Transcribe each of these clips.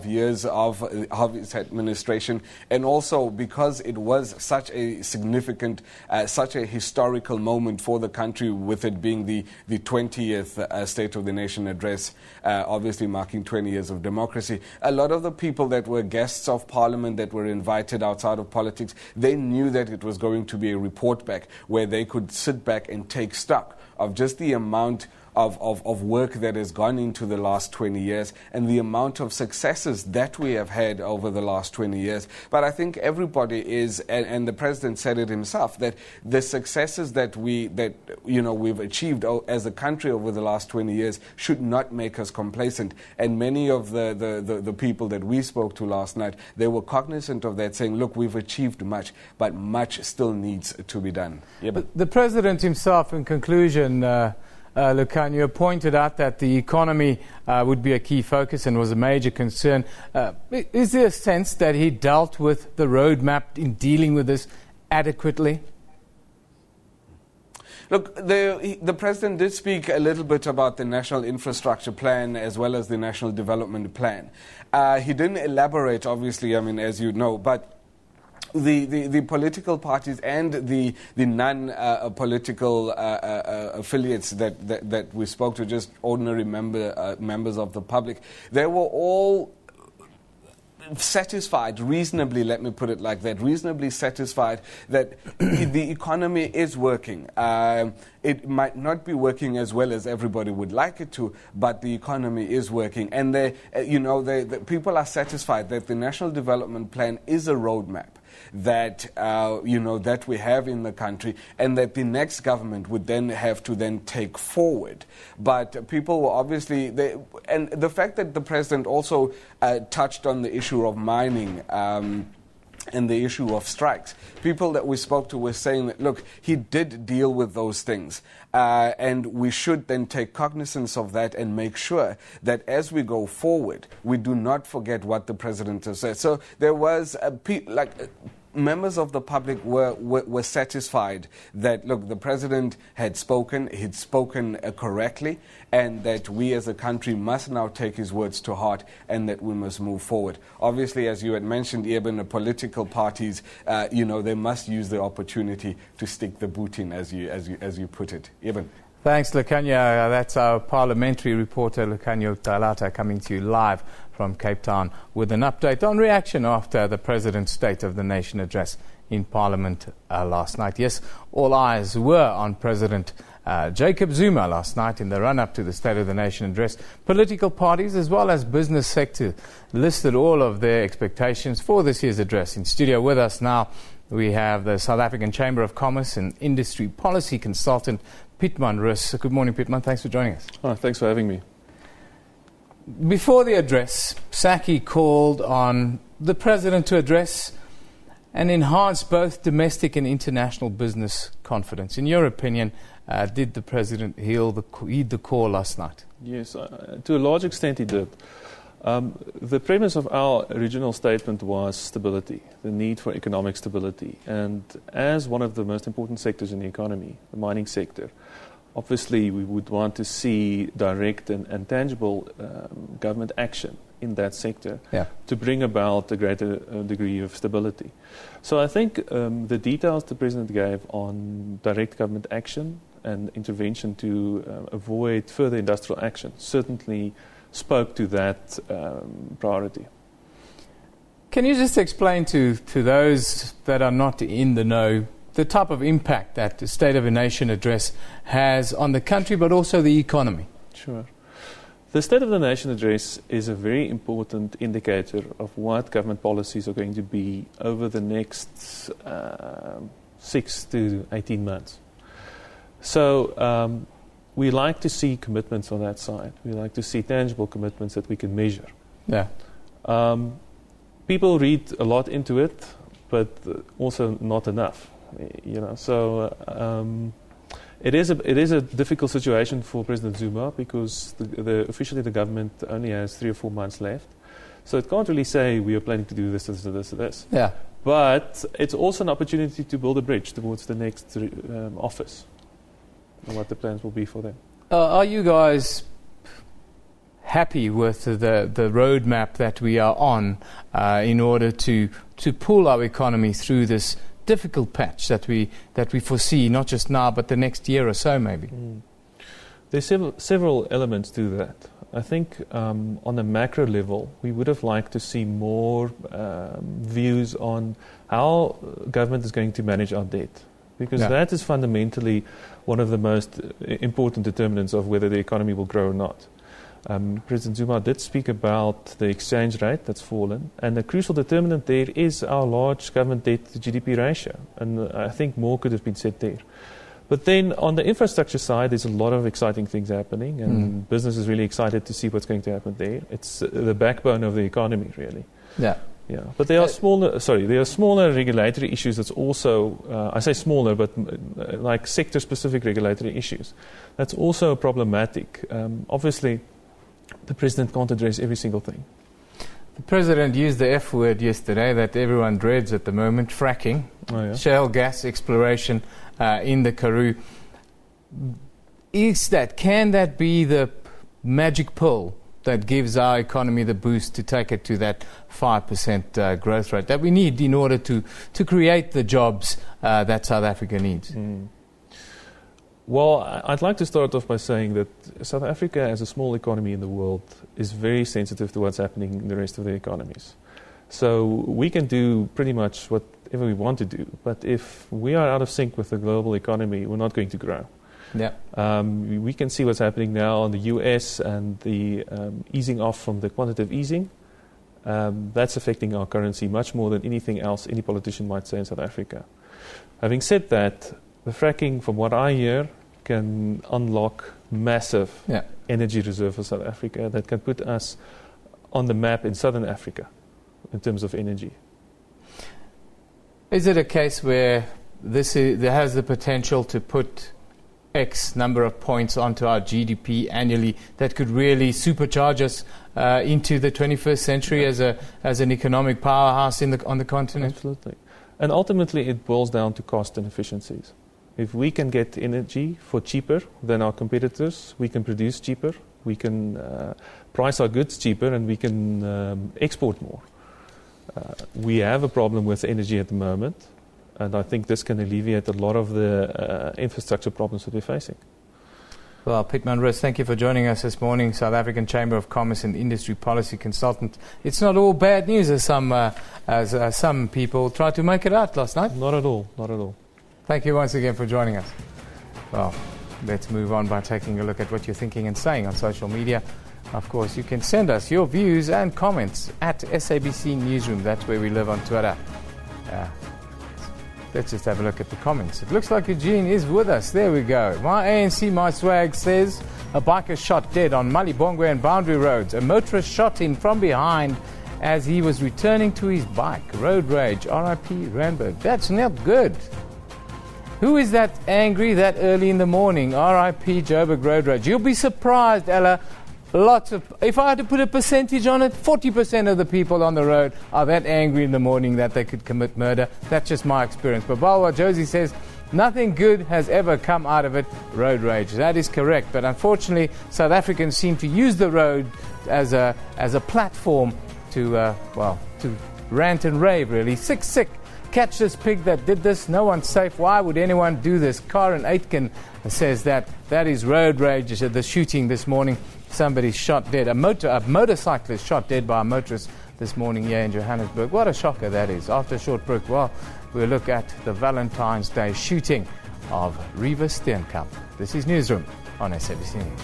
years of his administration, and also because it was such a significant, such a historical moment for the country, with it being the 20th State of the Nation Address, obviously marking 20 years of democracy. A lot of the people that were guests of Parliament that were invited outside of politics, they knew that it was going to be a report back where they could sit back and take stock of just the amount of work that has gone into the last 20 years and the amount of successes that we have had over the last 20 years. But I think everybody is, and the President said it himself, that the successes that we've achieved as a country over the last 20 years should not make us complacent. And many of the people that we spoke to last night, they were cognizant of that, saying, look, we've achieved much, but much still needs to be done. Yeah, but the President himself, in conclusion, Lukhanyo, pointed out that the economy would be a key focus and was a major concern. Is there a sense that he dealt with the roadmap in dealing with this adequately? Look, the President did speak a little bit about the National Infrastructure Plan as well as the National Development Plan. He didn't elaborate, obviously, I mean, as you know, but the political parties and the non-political affiliates that we spoke to, just ordinary members of the public, they were all satisfied, reasonably, let me put it like that, reasonably satisfied that the economy is working. It might not be working as well as everybody would like it to, but the economy is working. And the people are satisfied that the National Development Plan is a roadmap that that we have in the country, and that the next government would then have to then take forward. But people were obviously, and the fact that the President also touched on the issue of mining and the issue of strikes. People that we spoke to were saying that, look, he did deal with those things, and we should then take cognizance of that and make sure that as we go forward, we do not forget what the President has said. So there was members of the public were satisfied that, look, the President had spoken, he'd spoken correctly, and that we as a country must now take his words to heart and that we must move forward. Obviously, as you had mentioned, even the political parties, they must use the opportunity to stick the boot in, as you put it. Eben. Thanks, Lukhanyo. That's our parliamentary reporter, Lukhanyo Talata, coming to you live from Cape Town with an update on reaction after the President's State of the Nation address in Parliament last night. Yes, all eyes were on President Jacob Zuma last night in the run-up to the State of the Nation address. Political parties as well as business sector listed all of their expectations for this year's address. In studio with us now, we have the South African Chamber of Commerce and Industry Policy Consultant, Pittman Rus. Good morning, Pittman. Thanks for joining us. Oh, thanks for having me. Before the address, Saki called on the President to address and enhance both domestic and international business confidence. In your opinion, did the President heed the call last night? Yes, to a large extent he did. The premise of our original statement was stability, the need for economic stability. And as one of the most important sectors in the economy, the mining sector, obviously we would want to see direct and tangible government action in that sector to bring about a greater degree of stability. So I think the details the President gave on direct government action and intervention to avoid further industrial action certainly spoke to that priority. Can you just explain to those that are not in the know the type of impact that the State of the Nation address has on the country but also the economy? Sure. The State of the Nation address is a very important indicator of what government policies are going to be over the next 6 to 18 months. So we like to see commitments on that side. We like to see tangible commitments that we can measure. Yeah. People read a lot into it, but also not enough. So it is a difficult situation for President Zuma because officially the government only has 3 or 4 months left. So it can't really say we are planning to do this, this. Yeah. But it's also an opportunity to build a bridge towards the next office and what the plans will be for them. Are you guys happy with the roadmap that we are on in order to pull our economy through this difficult patch that we foresee, not just now, but the next year or so, maybe? There's several elements to that. I think on a macro level, we would have liked to see more views on how government is going to manage our debt, because that is fundamentally one of the most important determinants of whether the economy will grow or not. President Zuma did speak about the exchange rate that's fallen, and the crucial determinant there is our large government debt to GDP ratio, and I think more could have been said there. But then on the infrastructure side, there's a lot of exciting things happening, and business is really excited to see what's going to happen there. It's the backbone of the economy, really. Yeah. But there are smaller regulatory issues that's also, I say smaller, but like sector-specific regulatory issues. That's also problematic. Obviously, the president can't address every single thing. The president used the F word yesterday that everyone dreads at the moment, fracking, shale gas exploration in the Karoo. Can that be the magic pill that gives our economy the boost to take it to that 5% growth rate that we need in order to create the jobs that South Africa needs? Well, I'd like to start off by saying that South Africa, as a small economy in the world, is very sensitive to what's happening in the rest of the economies. So we can do pretty much whatever we want to do, but if we are out of sync with the global economy, we're not going to grow. We can see what's happening now in the US and the easing off from the quantitative easing. That's affecting our currency much more than anything else any politician might say in South Africa. Having said that, the fracking, from what I hear, can unlock massive energy reserve for South Africa that can put us on the map in Southern Africa in terms of energy. Is it a case where there has the potential to put X number of points onto our GDP annually that could really supercharge us into the 21st century as an economic powerhouse on the continent? Absolutely. And ultimately it boils down to cost and efficiencies. If we can get energy for cheaper than our competitors, we can produce cheaper, we can price our goods cheaper, and we can export more. We have a problem with energy at the moment, and I think this can alleviate a lot of the infrastructure problems that we're facing. Well, Piet Manrus, thank you for joining us this morning, South African Chamber of Commerce and Industry Policy Consultant. It's not all bad news as some people tried to make it out last night. Not at all, not at all. Thank you once again for joining us. Well, let's move on by taking a look at what you're thinking and saying on social media. Of course, you can send us your views and comments at SABC Newsroom. That's where we live on Twitter. Let's just have a look at the comments. It looks like Eugene is with us. There we go. My ANC, my swag says, a biker shot dead on Malibongwe and Boundary Roads. A motorist shot him from behind as he was returning to his bike. Road rage. R.I.P. Randburg. That's not good. Who is that angry that early in the morning? R.I.P. Joburg Road Rage. You'll be surprised, Ella. If I had to put a percentage on it, 40% of the people on the road are that angry in the morning that they could commit murder. That's just my experience. But Balwa Josie says, nothing good has ever come out of it. Road rage. That is correct. But unfortunately, South Africans seem to use the road as a platform to rant and rave, really. Sick. Catch this pig that did this. No one's safe. Why would anyone do this? Karen Aitken says that is road rage. The shooting this morning. Somebody shot dead. A motorcyclist shot dead by a motorist this morning here in Johannesburg. What a shocker that is. After a short break, we'll look at the Valentine's Day shooting of Reeva Steenkamp. This is Newsroom on SABC News.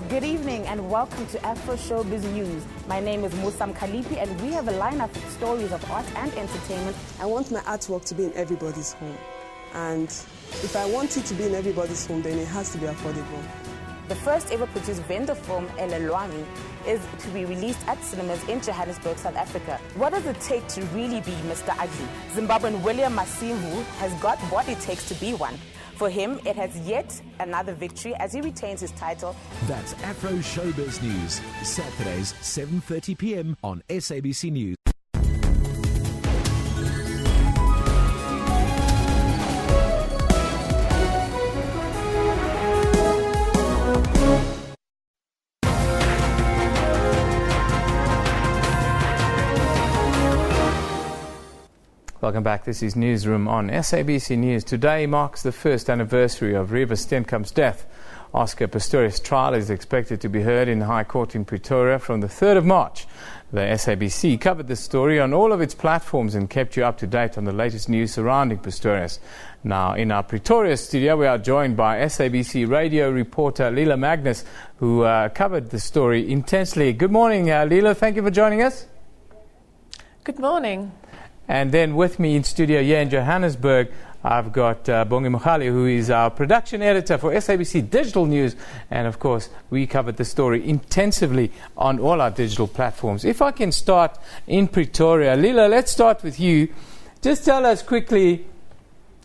Good evening and welcome to Afro Showbiz News. My name is Musam Khalipi and we have a lineup of stories of art and entertainment. I want my artwork to be in everybody's home. And if I want it to be in everybody's home, then it has to be affordable. the first ever produced vendor film, Elelwangi, is to be released at cinemas in Johannesburg, South Africa. What does it take to really be Mr. Ugly? Zimbabwean William Masimu has got what it takes to be one. For him, it has yet another victory as he retains his title. That's Afro Showbiz News, Saturdays, 7:30 p.m. on SABC News. Welcome back. This is Newsroom on SABC News. Today marks the first anniversary of Reeva Steenkamp's death. Oscar Pistorius' trial is expected to be heard in High Court in Pretoria from the 3rd of March. The SABC covered this story on all of its platforms and kept you up to date on the latest news surrounding Pistorius. Now, in our Pretoria studio, we are joined by SABC radio reporter Leela Magnus, who covered the story intensely. Good morning, Leela. Thank you for joining us. Good morning. And then with me in studio here in Johannesburg, I've got Bongi Mogali, who is our production editor for SABC Digital News. And of course, we covered the story intensively on all our digital platforms. If I can start in Pretoria. Leela, let's start with you. Just tell us quickly,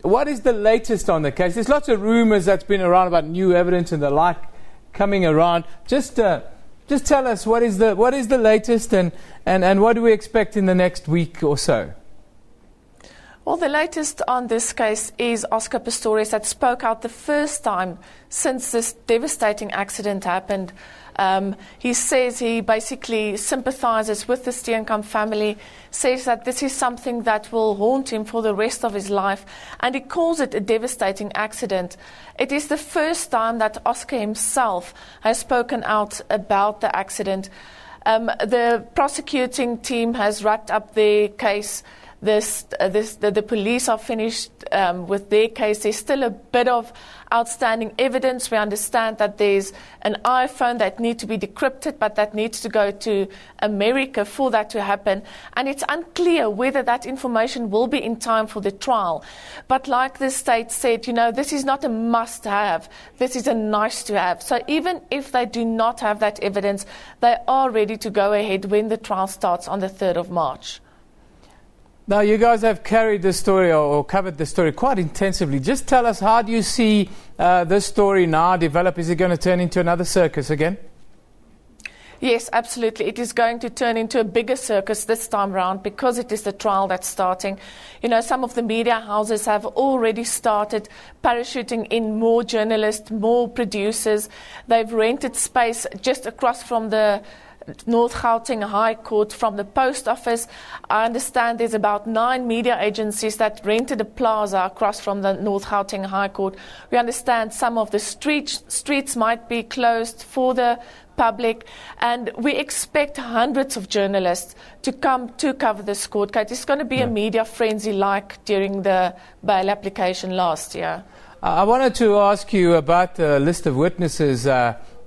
what is the latest on the case? There's lots of rumors that's been around about new evidence and the like coming around. Just tell us what is the latest and what do we expect in the next week or so? Well, the latest on this case is Oscar Pistorius that spoke out the first time since this devastating accident happened. He says he basically sympathizes with the Steenkamp family, says that this is something that will haunt him for the rest of his life, and he calls it a devastating accident. It is the first time that Oscar himself has spoken out about the accident. The prosecuting team has wrapped up their case. The police are finished with their case. There's still a bit of outstanding evidence. We understand that there's an iPhone that needs to be decrypted, but that needs to go to America for that to happen. And it's unclear whether that information will be in time for the trial. But like the state said, this is not a must-have. This is a nice-to-have. So even if they do not have that evidence, they are ready to go ahead when the trial starts on the 3rd of March. Now, you guys have carried this story or covered the story quite intensively. Just tell us, how do you see this story now develop? Is it going to turn into another circus again? Yes, absolutely. It is going to turn into a bigger circus this time around because it is the trial that's starting. Some of the media houses have already started parachuting in more journalists, more producers. They've rented space just across from the North Gauteng High Court from the post office. I understand there's about 9 media agencies that rented a plaza across from the North Gauteng High Court. We understand some of the streets might be closed for the public, and we expect hundreds of journalists to come to cover this court case. It's going to be a media frenzy like during the bail application last year. I wanted to ask you about the list of witnesses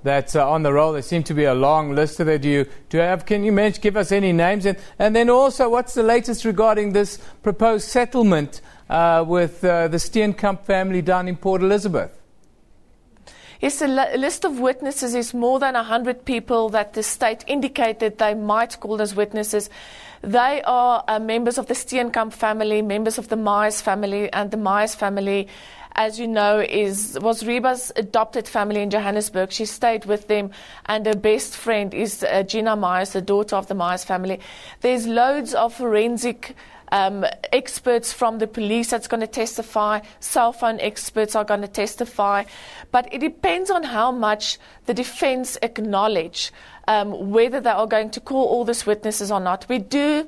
that's on the roll. There seems to be a long list of it. Can you give us any names? And then also, what's the latest regarding this proposed settlement with the Steenkamp family down in Port Elizabeth? Yes, the list of witnesses is more than 100 people that the state indicated they might call as witnesses. They are members of the Steenkamp family, members of the Myers family, and the Myers family, as you know, was Reeva's adopted family in Johannesburg. She stayed with them, and her best friend is Gina Myers, the daughter of the Myers family. There's loads of forensic experts from the police that's going to testify. Cell phone experts are going to testify. But it depends on how much the defense acknowledge whether they are going to call all these witnesses or not. We do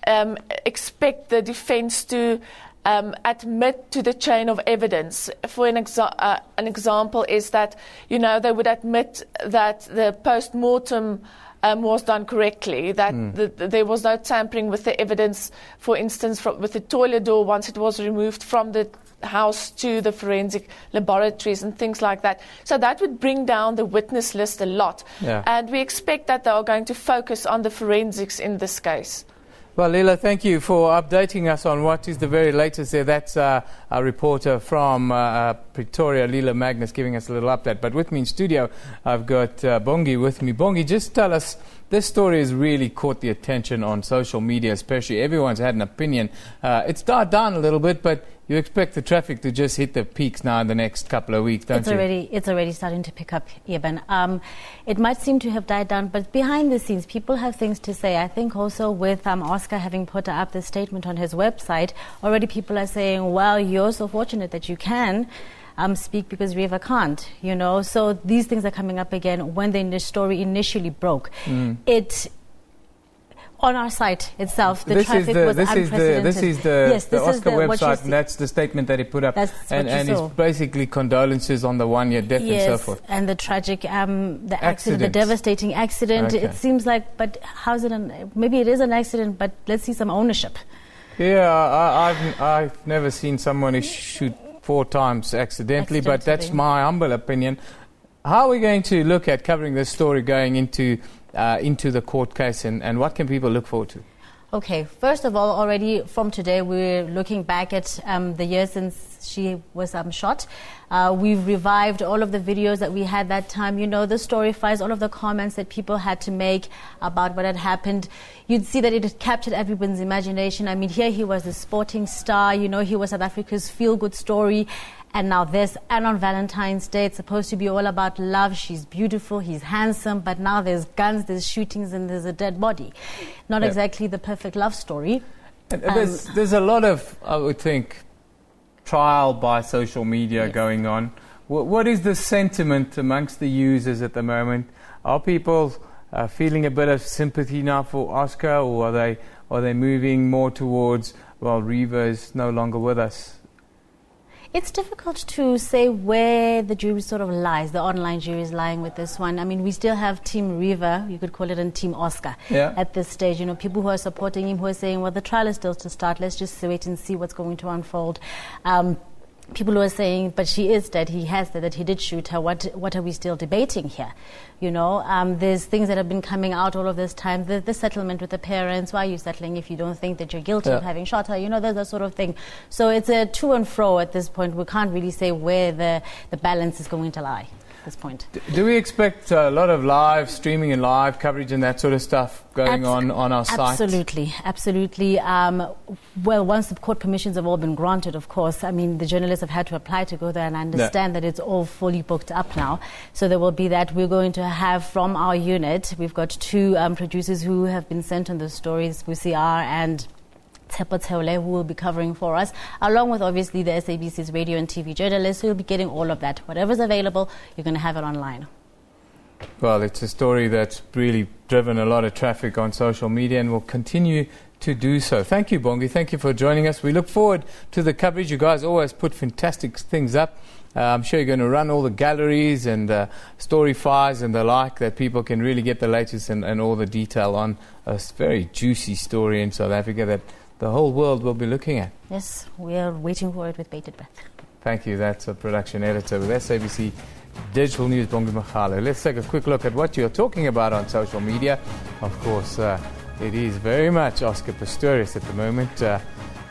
expect the defense to admit to the chain of evidence. For an example is that, they would admit that the post-mortem was done correctly, that there was no tampering with the evidence, for instance, with the toilet door once it was removed from the house to the forensic laboratories and things like that. So that would bring down the witness list a lot. Yeah. And we expect that they are going to focus on the forensics in this case. Well, Leela, thank you for updating us on what is the very latest there. That's our reporter from Pretoria, Leela Magnus, giving us a little update. But with me in studio, I've got Bongi with me. Bongi, just tell us, this story has really caught the attention on social media, especially. Everyone's had an opinion. It's died down a little bit, but you expect the traffic to just hit the peaks now in the next couple of weeks, don't you? It's already starting to pick up, Eben. It might seem to have died down, but behind the scenes, people have things to say. I think also with Oscar having put up this statement on his website, already people are saying, well, you're so fortunate that you can speak because Reeva can't, you know. So these things are coming up again. When the story initially broke, on our site itself, the traffic was unprecedented. This is the Oscar website, and that's the statement that he put up. And it's basically condolences on the one-year death and so forth. And the tragic, the accident, the devastating accident. Okay. It seems like, but how's it? Maybe it is an accident, but let's see some ownership. Yeah, I've never seen someone shoot 4 times accidentally, but that's my humble opinion. How are we going to look at covering this story going into the court case, and what can people look forward to? Okay, first of all, already from today, we're looking back at the year since she was shot. We've revived all of the videos that we had that time. You know, the story files, all of the comments that people had to make about what had happened. You'd see that it had captured everyone's imagination. I mean, here he was a sporting star. You know, he was South Africa's feel-good story. And now this, and on Valentine's Day, it's supposed to be all about love. She's beautiful, he's handsome, but now there's guns, there's shootings, and there's a dead body. Not exactly the perfect love story. There's a lot of, I would think, trial by social media going on. What is the sentiment amongst the users at the moment? Are people feeling a bit of sympathy now for Oscar, or are they moving more towards, well, Reeva is no longer with us? It's difficult to say where the jury sort of lies, the online jury is lying with this one. I mean, we still have Team Reeva, you could call it, and Team Oscar at this stage. You know, people who are supporting him, who are saying, well, the trial is still to start, let's just wait and see what's going to unfold. People who are saying, but she is dead, he has dead, that he did shoot her. What are we still debating here? You know, there's things that have been coming out all of this time. The settlement with the parents, why are you settling if you don't think that you're guilty of having shot her? You know, there's that sort of thing. So it's a to and fro at this point. We can't really say where the balance is going to lie at this point. Do we expect a lot of live streaming and live coverage and that sort of stuff going on our site? Absolutely. Well, once the court permissions have all been granted, of course, I mean, the journalists have had to apply to go there, and I understand that it's all fully booked up now. So there will be that. We're going to have from our unit, we've got 2 producers who have been sent on the stories, Busiar and Teole, who will be covering for us, along with obviously the SABC's radio and TV journalists who will be getting all of that. Whatever's available, you're going to have it online. Well, it's a story that's really driven a lot of traffic on social media and will continue to do so. Thank you, Bongi. Thank you for joining us. We look forward to the coverage. You guys always put fantastic things up. I'm sure you're going to run all the galleries and story files and the like, that people can really get the latest and all the detail on a very juicy story in South Africa that the whole world will be looking at. Yes, we are waiting for it with bated breath. Thank you. That's a production editor with SABC Digital News, Bongi Magalo. Let's take a quick look at what you're talking about on social media. Of course, it is very much Oscar Pistorius at the moment.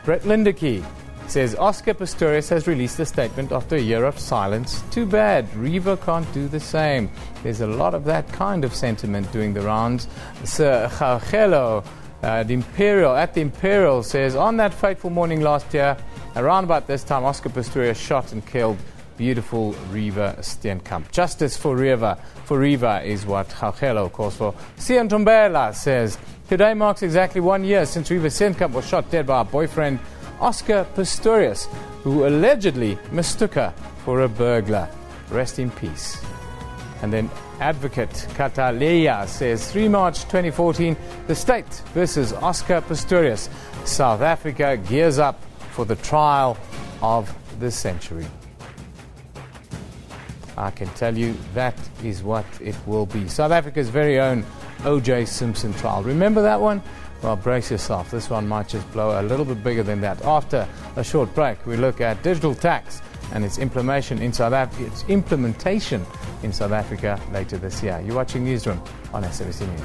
Brett Lindeke says Oscar Pistorius has released a statement after a year of silence. Too bad, Reeva can't do the same. There's a lot of that kind of sentiment doing the rounds. Sir Chauchelo at the Imperial says, on that fateful morning last year, around about this time, Oscar Pistorius shot and killed beautiful Reeva Steenkamp. Justice for Reeva is what Chauchelo calls for. Sian Tombela says, today marks exactly 1 year since Reeva Steenkamp was shot dead by her boyfriend Oscar Pistorius, who allegedly mistook her for a burglar. Rest in peace. And then advocate Kataleya says 3 March 2014, the state versus Oscar Pistorius. South Africa gears up for the trial of the century. I can tell you that is what it will be. South Africa's very own O.J. Simpson trial. Remember that one? Well, brace yourself. This one might just blow a little bit bigger than that. After a short break, we look at digital tax and its implementation in South Africa later this year. You're watching Newsroom on SABC News.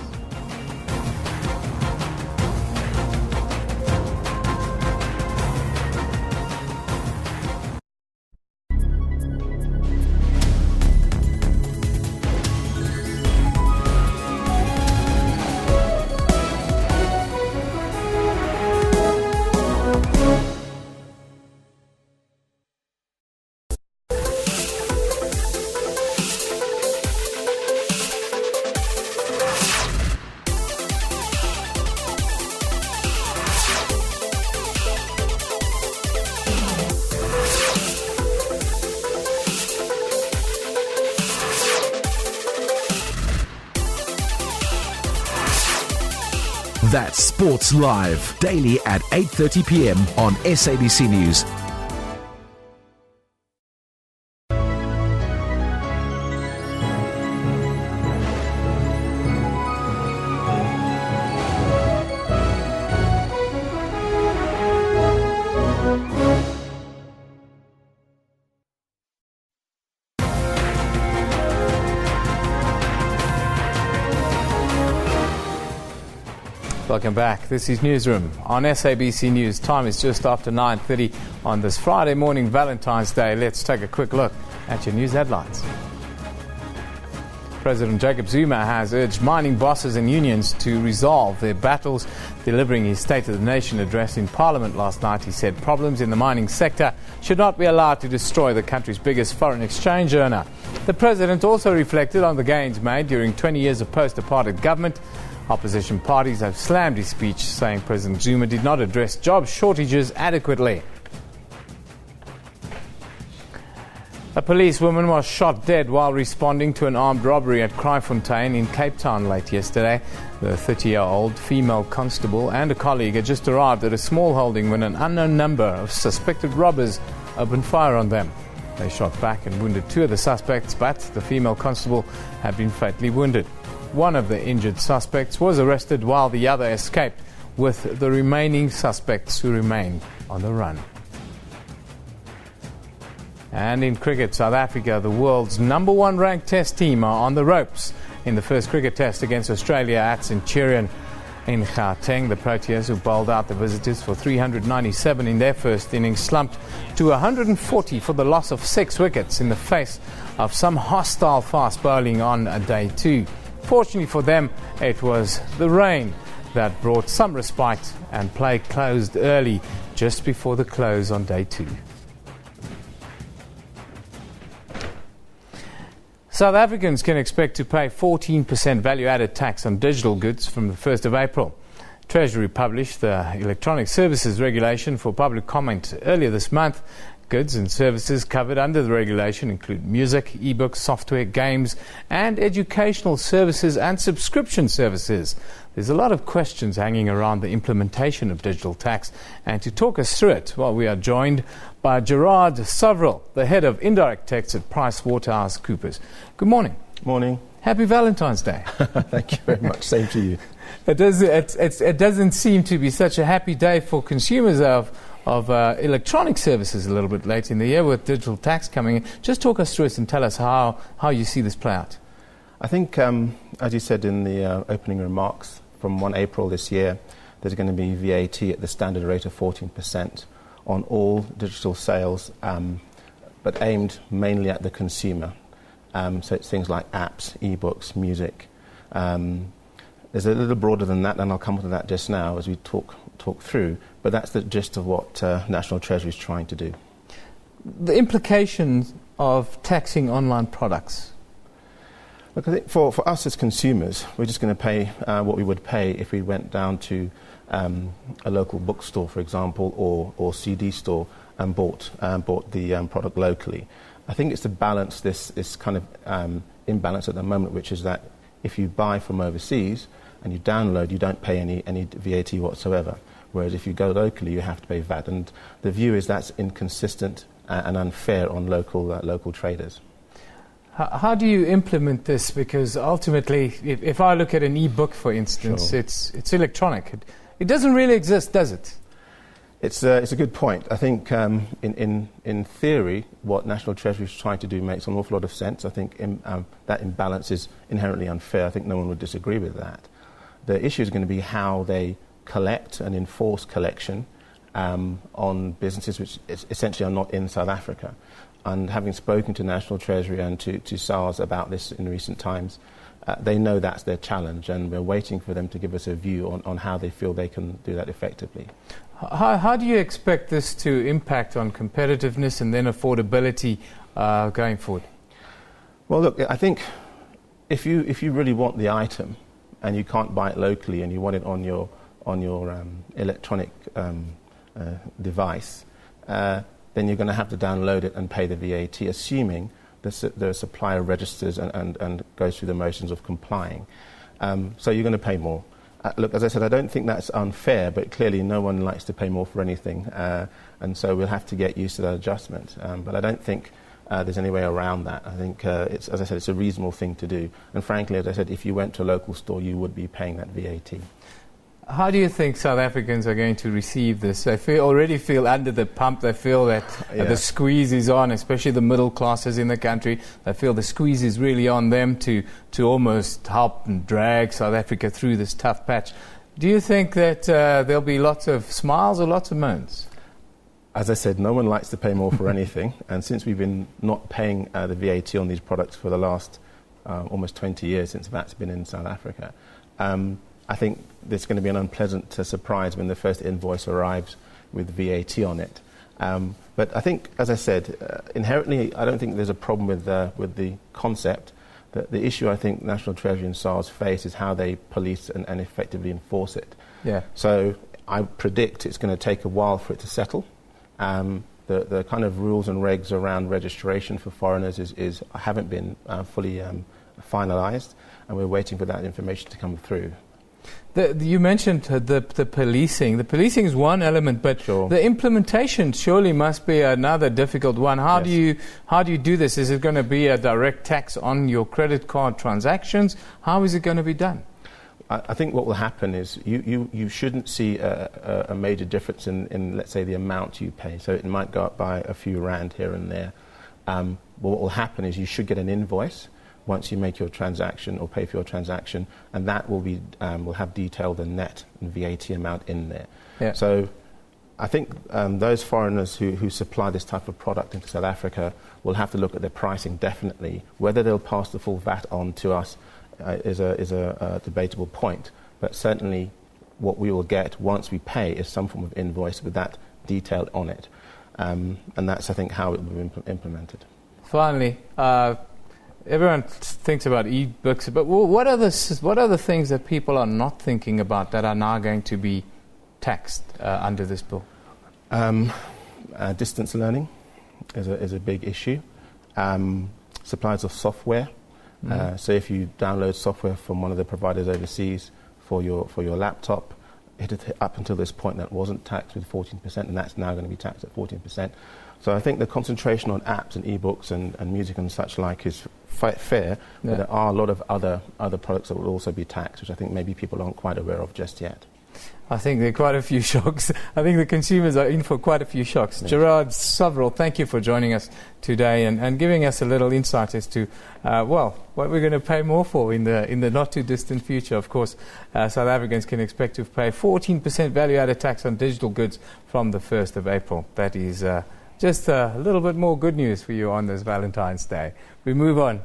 That's Sports Live, daily at 8:30 p.m. on SABC News. Welcome back. This is Newsroom on SABC News. Time is just after 9:30 on this Friday morning, Valentine's Day. Let's take a quick look at your news headlines. President Jacob Zuma has urged mining bosses and unions to resolve their battles. Delivering his State of the Nation address in Parliament last night, he said problems in the mining sector should not be allowed to destroy the country's biggest foreign exchange earner. The president also reflected on the gains made during 20 years of post-apartheid government. Opposition parties have slammed his speech, saying President Zuma did not address job shortages adequately. A policewoman was shot dead while responding to an armed robbery at Kraaifontein in Cape Town late yesterday. The 30-year-old female constable and a colleague had just arrived at a small holding when an unknown number of suspected robbers opened fire on them. They shot back and wounded 2 of the suspects, but the female constable had been fatally wounded. One of the injured suspects was arrested while the other escaped, with the remaining suspects who remained on the run. And in cricket, South Africa, the world's #1 ranked test team, are on the ropes in the first cricket test against Australia at Centurion in Gauteng. The Proteas, who bowled out the visitors for 397 in their first innings, slumped to 140 for the loss of 6 wickets in the face of some hostile fast bowling on day 2. Fortunately for them, it was the rain that brought some respite, and play closed early just before the close on day 2. South Africans can expect to pay 14% value-added tax on digital goods from the 1st of April. Treasury published the Electronic Services Regulation for public comment earlier this month. Goods and services covered under the regulation include music, e-books, software, games, and educational services and subscription services. There's a lot of questions hanging around the implementation of digital tax, and to talk us through it, well, we are joined by Gerard Sovrel, the head of indirect tax at PricewaterhouseCoopers. Good morning. Morning. Happy Valentine's Day. Thank you very much. Same to you. It doesn't seem to be such a happy day for consumers of electronic services a little bit late in the year with digital tax coming in. Just talk us through it and tell us how you see this play out. I think, as you said in the opening remarks, from 1 April this year, there's going to be VAT at the standard rate of 14% on all digital sales, but aimed mainly at the consumer. So it's things like apps, e-books, music. There's a little broader than that, and I'll come to that just now as we talk through, but that's the gist of what National Treasury is trying to do. The implications of taxing online products. Look, I think for us as consumers, we're just going to pay what we would pay if we went down to a local bookstore, for example, or CD store and bought the product locally. I think it's to balance this kind of imbalance at the moment, which is that if you buy from overseas and you download, you don't pay any VAT whatsoever. Whereas if you go locally, you have to pay VAT. And the view is that's inconsistent and unfair on local traders. How do you implement this? Because ultimately, if I look at an e-book, for instance, Sure. it's electronic. It doesn't really exist, does it? It's a good point. I think in theory, what National Treasury is trying to do makes an awful lot of sense. I think that imbalance is inherently unfair. I think no one would disagree with that. The issue is going to be how they collect and enforce collection on businesses which essentially are not in South Africa. And having spoken to National Treasury and to SARS about this in recent times, they know that's their challenge, and we're waiting for them to give us a view on how they feel they can do that effectively. How do you expect this to impact on competitiveness and then affordability going forward? Well, look, I think if you really want the item and you can't buy it locally and you want it on your electronic device, then you're going to have to download it and pay the VAT, assuming the supplier registers and goes through the motions of complying. So you're going to pay more. Look, as I said, I don't think that's unfair, but clearly no one likes to pay more for anything, and so we'll have to get used to that adjustment. But I don't think there's any way around that. I think, it's, as I said, it's a reasonable thing to do. And frankly, as I said, if you went to a local store, you would be paying that VAT. How do you think South Africans are going to receive this? They already feel under the pump. They feel that the squeeze is on, especially the middle classes in the country. They feel the squeeze is really on them to almost help and drag South Africa through this tough patch. Do you think that there'll be lots of smiles or lots of moans? As I said, no one likes to pay more for anything. And since we've been not paying the VAT on these products for the last almost 20 years since VAT's been in South Africa, I think there's going to be an unpleasant surprise when the first invoice arrives with VAT on it. But I think, as I said, inherently, I don't think there's a problem with the concept. The issue I think National Treasury and SARS face is how they police and effectively enforce it. Yeah. So I predict it's going to take a while for it to settle. The kind of rules and regs around registration for foreigners haven't been fully finalised, and we're waiting for that information to come through. You mentioned the policing. The policing is one element, but the implementation surely must be another difficult one. How do you do this? Is it going to be a direct tax on your credit card transactions? How is it going to be done? I think what will happen is you shouldn't see a major difference in, let's say, the amount you pay. So it might go up by a few rand here and there. What will happen is you should get an invoice once you make your transaction or pay for your transaction, and that will have detailed the net and VAT amount in there. Yeah. So I think those foreigners who supply this type of product into South Africa will have to look at their pricing definitely. Whether they'll pass the full VAT on to us is a debatable point, but certainly what we will get once we pay is some form of invoice with that detailed on it, and that's, I think, how it will be implemented. Finally, everyone thinks about e-books, but what are the things that people are not thinking about that are now going to be taxed under this bill? Distance learning is a big issue. Supplies of software. So if you download software from one of the providers overseas for your laptop, up until this point that wasn't taxed with 14%, and that's now going to be taxed at 14%. So I think the concentration on apps and e-books and music and such like is fair, but there are a lot of other products that will also be taxed, which I think maybe people aren't quite aware of just yet. I think there are quite a few shocks. I think the consumers are in for quite a few shocks. Yes. Gerard Soverel, thank you for joining us today and giving us a little insight as to, what we're going to pay more for in the not-too-distant future. Of course, South Africans can expect to pay 14% value-added tax on digital goods from the 1st of April. That is just a little bit more good news for you on this Valentine's Day. We move on.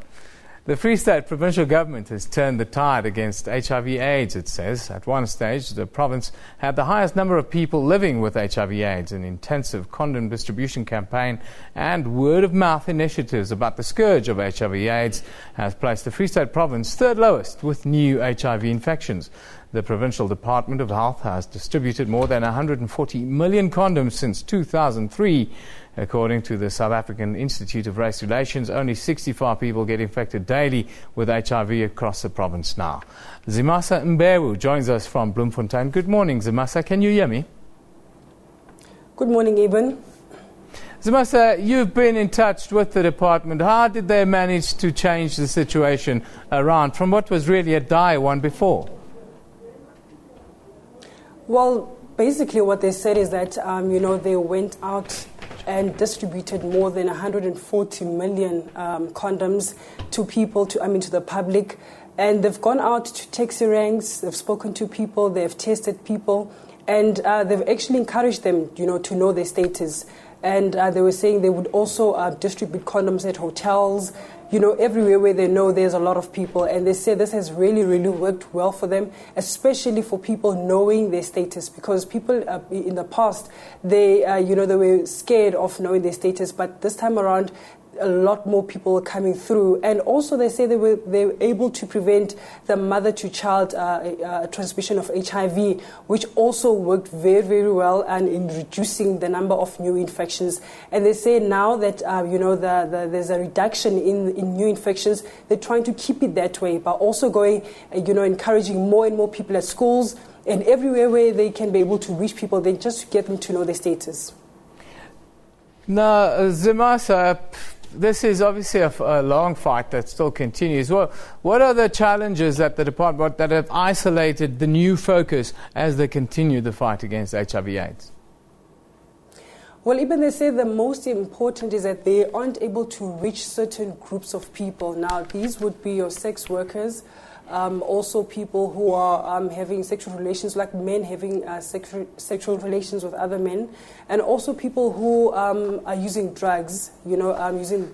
The Free State provincial government has turned the tide against HIV/AIDS, it says. At one stage, the province had the highest number of people living with HIV/AIDS. An intensive condom distribution campaign and word-of-mouth initiatives about the scourge of HIV/AIDS has placed the Free State province third lowest with new HIV infections. The Provincial Department of Health has distributed more than 140 million condoms since 2003. According to the South African Institute of Race Relations, only 65 people get infected daily with HIV across the province now. Zimasa Mbewu joins us from Bloemfontein. Good morning, Zimasa. Can you hear me? Good morning, Eben. Zimasa, you've been in touch with the department. How did they manage to change the situation around from what was really a dire one before? Well, basically what they said is that, they went out and distributed more than 140 million condoms to people, to the public. And they've gone out to taxi ranks, they've spoken to people, they've tested people, and they've actually encouraged them, to know their status. And they were saying they would also distribute condoms at hotels, everywhere where they know there's a lot of people. And they say this has really, really worked well for them, especially for people knowing their status. Because people in the past, they were scared of knowing their status. But this time around, a lot more people coming through. And also they say they were able to prevent the mother-to-child transmission of HIV, which also worked very, very well and in reducing the number of new infections. And they say now that, there's a reduction in new infections, they're trying to keep it that way, but also going, encouraging more and more people at schools and everywhere where they can be able to reach people, they just get them to know their status. Now, Zuma, this is obviously a long fight that still continues. Well, what are the challenges that the department that have isolated the new focus as they continue the fight against HIV/AIDS? Well, even they say the most important is that they aren't able to reach certain groups of people. Now, these would be your sex workers, also people who are having sexual relations, like men having sexual relations with other men, and also people who are using drugs, using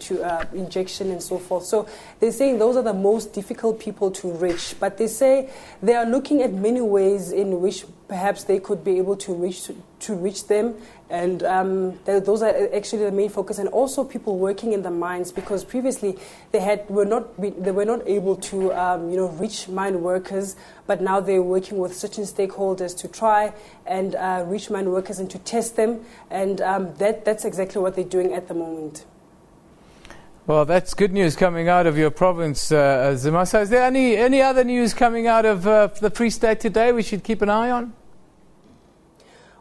injection and so forth. So they're saying those are the most difficult people to reach. But they say they are looking at many ways in which perhaps they could be able to reach them. And those are actually the main focus, and also people working in the mines, because previously they were not able to reach mine workers, but now they're working with certain stakeholders to try and reach mine workers and to test them, and that's exactly what they're doing at the moment. Well, that's good news coming out of your province, Zuma. So is there any other news coming out of the Free State today we should keep an eye on?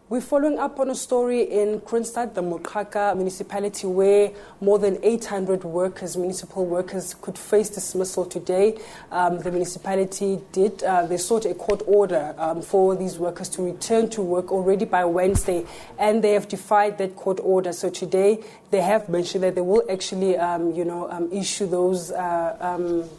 We're following up on a story in Kroonstad, the Moqhaka municipality, where more than 800 municipal workers, could face dismissal today. The municipality they sought a court order for these workers to return to work already by Wednesday, and they have defied that court order. So today they have mentioned that they will actually, issue those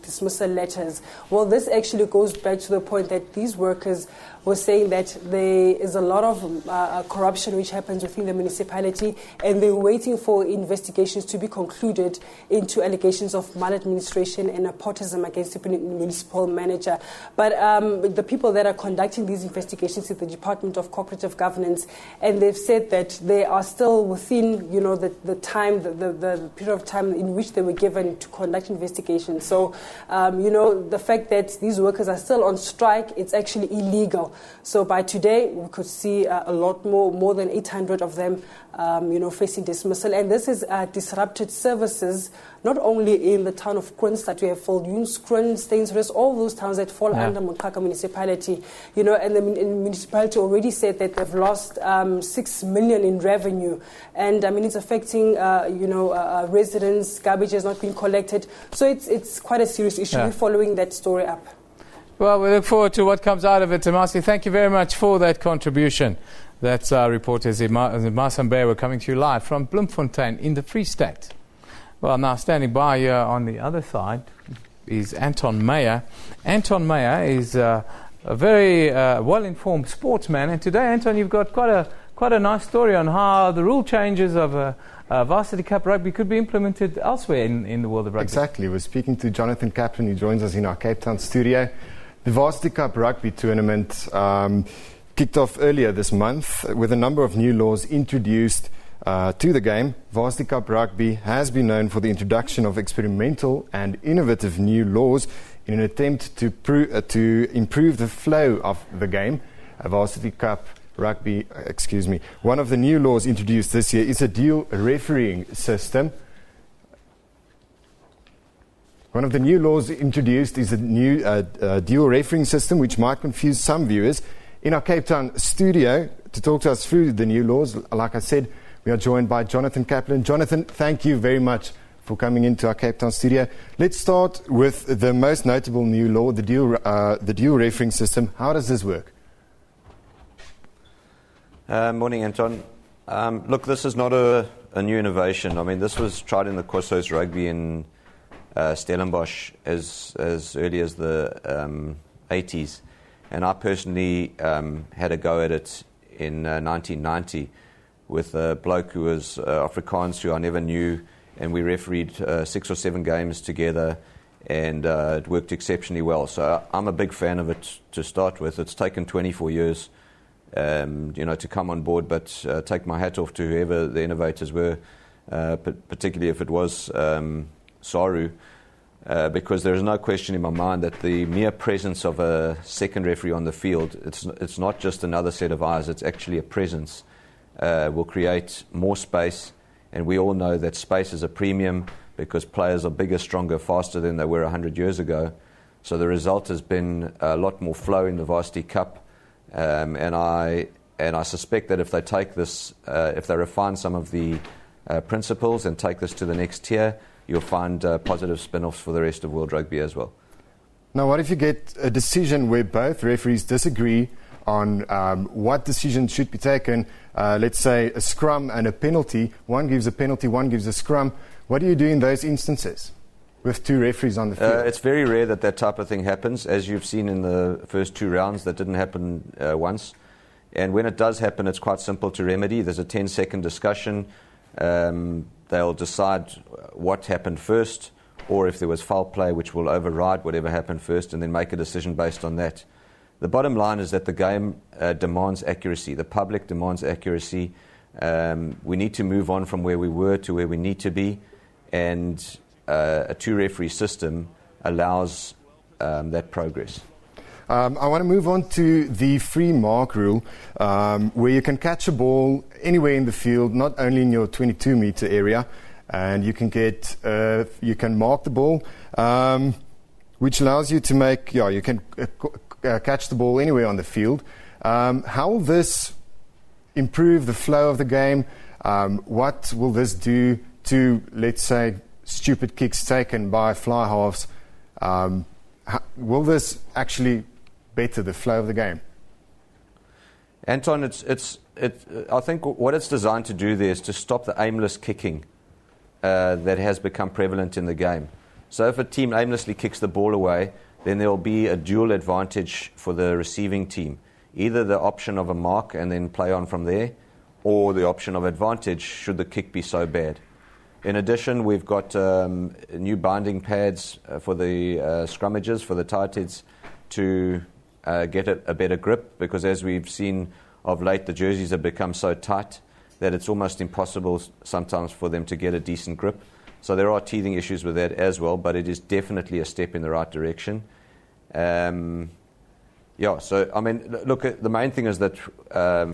dismissal letters. Well, this actually goes back to the point that these workers were saying that there is a lot of corruption which happens within the municipality, and they're waiting for investigations to be concluded into allegations of maladministration and nepotism against the municipal manager. But the people that are conducting these investigations is the Department of Cooperative Governance, and they've said that they are still within, the period of time in which they were given to conduct investigations. So, the fact that these workers are still on strike, it's actually illegal. So by today, we could see a lot more than 800 of them, facing dismissal. And this has disrupted services, not only in the town of Kroonstad. We have Volduns, Kroon, Stainsrus, all those towns that fall under Moqhaka municipality. And the municipality already said that they've lost 6 million in revenue. And it's affecting, residents, garbage has not been collected. So it's quite a serious issue. We're following that story up. Well, we look forward to what comes out of it, Tamasi. Thank you very much for that contribution. That's our reporter, Zuma Sambe. We're coming to you live from Bloemfontein in the Free State. Well, now standing by here on the other side is Anton Meyer. Anton Meyer is a very well-informed sportsman. And today, Anton, you've got quite a nice story on how the rule changes of Varsity Cup rugby could be implemented elsewhere in the world of rugby. Exactly. We're speaking to Jonathan Kaplan, who joins us in our Cape Town studio. The Varsity Cup rugby tournament kicked off earlier this month with a number of new laws introduced to the game. Varsity Cup rugby has been known for the introduction of experimental and innovative new laws in an attempt to improve the flow of the game. Varsity Cup rugby, one of the new laws introduced this year is a dual refereeing system. One of the new laws introduced is a new dual refereeing system, which might confuse some viewers. In our Cape Town studio, to talk to us through the new laws, like I said, we are joined by Jonathan Kaplan. Jonathan, thank you very much for coming into our Cape Town studio. Let's start with the most notable new law, the dual refereeing system. How does this work? Morning, Anton. Look, this is not a new innovation. This was tried in the Khoisos rugby in Stellenbosch as early as the 80s. And I personally had a go at it in 1990 with a bloke who was Afrikaans, who I never knew, and we refereed 6 or 7 games together, and it worked exceptionally well. So I'm a big fan of it to start with. It's taken 24 years to come on board, but take my hat off to whoever the innovators were. particularly if it was Saru, because there is no question in my mind that the mere presence of a second referee on the field, it's not just another set of eyes, it's actually a presence, will create more space. And we all know that space is a premium because players are bigger, stronger, faster than they were 100 years ago. So the result has been a lot more flow in the Varsity Cup. And I suspect that if they take this, if they refine some of the principles and take this to the next tier, you'll find positive spin-offs for the rest of World Rugby as well. Now, what if you get a decision where both referees disagree on what decision should be taken? Let's say a scrum and a penalty. One gives a penalty, one gives a scrum. What do you do in those instances with two referees on the field? It's very rare that that type of thing happens. As you've seen in the first 2 rounds, that didn't happen once. And when it does happen, it's quite simple to remedy. There's a 10-second discussion. They'll decide what happened first, or if there was foul play, which will override whatever happened first, and then make a decision based on that. The bottom line is that the game demands accuracy. The public demands accuracy. We need to move on from where we were to where we need to be, and a 2-referee system allows that progress. I want to move on to the free mark rule, where you can catch a ball anywhere in the field, not only in your 22-meter area, and you can you can mark the ball, which allows you to make, you can catch the ball anywhere on the field. How will this improve the flow of the game? What will this do to, let's say, stupid kicks taken by fly halves? Will this actually better the flow of the game? Anton, I think what it's designed to do there is to stop the aimless kicking that has become prevalent in the game. So if a team aimlessly kicks the ball away, then there will be a dual advantage for the receiving team. Either the option of a mark and then play on from there, or the option of advantage should the kick be so bad. In addition, we've got new binding pads for the scrummages, for the tight heads, to get a better grip, because as we've seen of late, the jerseys have become so tight that it's almost impossible sometimes for them to get a decent grip. So there are teething issues with that as well, but it is definitely a step in the right direction. So I mean, look, the main thing is that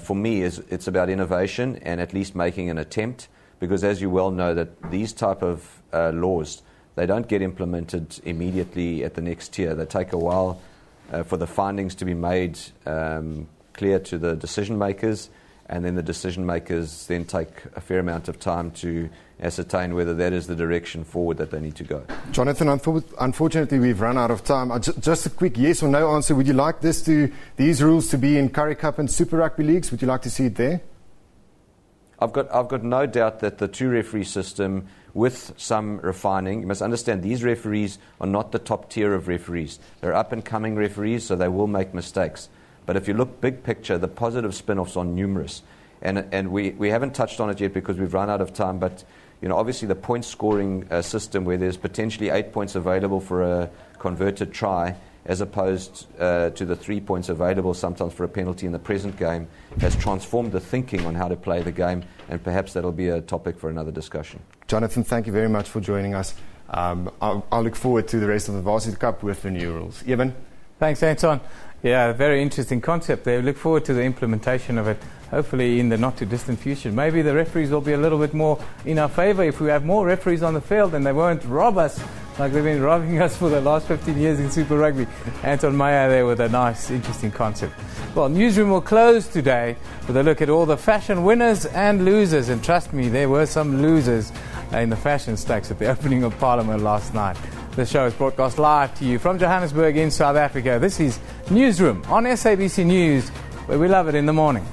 for me is it's about innovation and at least making an attempt, because as you well know, that these type of laws, they don't get implemented immediately at the next tier. They take a while for the findings to be made clear to the decision makers, and then the decision makers then take a fair amount of time to ascertain whether that is the direction forward that they need to go. Jonathan, unfortunately we've run out of time. Just a quick yes or no answer. Would you like these rules to be in Currie Cup and Super Rugby leagues? Would you like to see it there? I've got no doubt that the 2-referee system, with some refining, you must understand these referees are not the top tier of referees. They're up-and-coming referees, so they will make mistakes. But if you look big picture, the positive spin-offs are numerous. And we haven't touched on it yet because we've run out of time, but obviously the point scoring system, where there's potentially 8 points available for a converted try, as opposed to the 3 points available sometimes for a penalty in the present game, has transformed the thinking on how to play the game, and perhaps that'll be a topic for another discussion. Jonathan, thank you very much for joining us. I'll look forward to the rest of the Varsity Cup with the new rules. Eben? Thanks, Anton. Yeah, very interesting concept there. Look forward to the implementation of it, hopefully in the not-too-distant future. Maybe the referees will be a little bit more in our favour if we have more referees on the field and they won't rob us like they've been robbing us for the last 15 years in Super Rugby. Anton Meyer there with a nice, interesting concept. Well, Newsroom will close today with a look at all the fashion winners and losers. And trust me, there were some losers in the fashion stakes at the opening of Parliament last night. The show is broadcast live to you from Johannesburg in South Africa. This is Newsroom on SABC News, where we love it in the morning.